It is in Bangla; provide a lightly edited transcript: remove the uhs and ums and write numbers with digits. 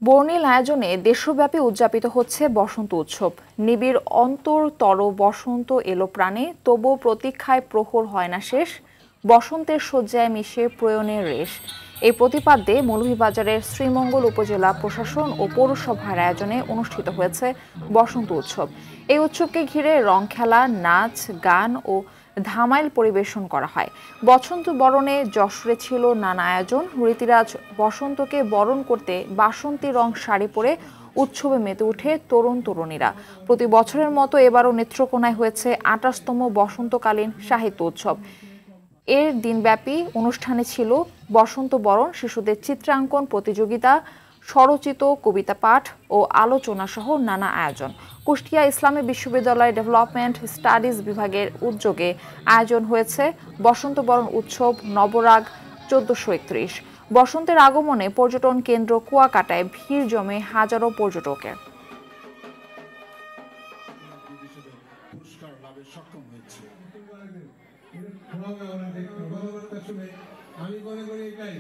বর্ণিল আয়োজনে দেশব্যাপী উদযাপিত হচ্ছে বসন্ত উৎসব। নিবিড় অন্তরতর বসন্ত এলো প্রাণে, তবুও প্রতীক্ষায় প্রহর হয় না শেষ। বসন্তের শয্যায় মিশে প্রয়ণের রেশ। এই প্রতিপাদ্যে মৌলভীবাজারের শ্রীমঙ্গল উপজেলা প্রশাসন ও পৌরসভার আয়োজনে অনুষ্ঠিত হয়েছে বসন্ত উৎসব। এই উৎসবকে ঘিরে রং খেলা, নাচ, গান ও ধামাইল পরিবেশন করা হয়। বসন্ত বরণে যশোরে ছিল নানা আয়োজন। রীতিরাজ বসন্তকে বরণ করতে বাসন্তী রং শাড়ি পরে উৎসবে মেতে ওঠে তরুণ তরুণীরা। প্রতি বছরের মতো এবারও নেত্রকোনায় হয়েছে ২৮তম বসন্তকালীন সাহিত্য উৎসব। এর দিনব্যাপী অনুষ্ঠানে ছিল বসন্ত বরণ, শিশুদের চিত্রাঙ্কন প্রতিযোগিতা, স্বরচিত কবিতা পাঠ ও আলোচনা সহ নানা আয়োজন। কুষ্টিয়া ইসলামী বিশ্ববিদ্যালয় ডেভেলপমেন্ট স্টাডিজ বিভাগের উদ্যোগে আয়োজন হয়েছে বসন্ত বরণ উৎসব নবরাগ ১৪৩১। বসন্তের আগমনে পর্যটন কেন্দ্র কুয়াকাটায় ভিড় জমে হাজারো পর্যটকের। আমি মনে করি এটাই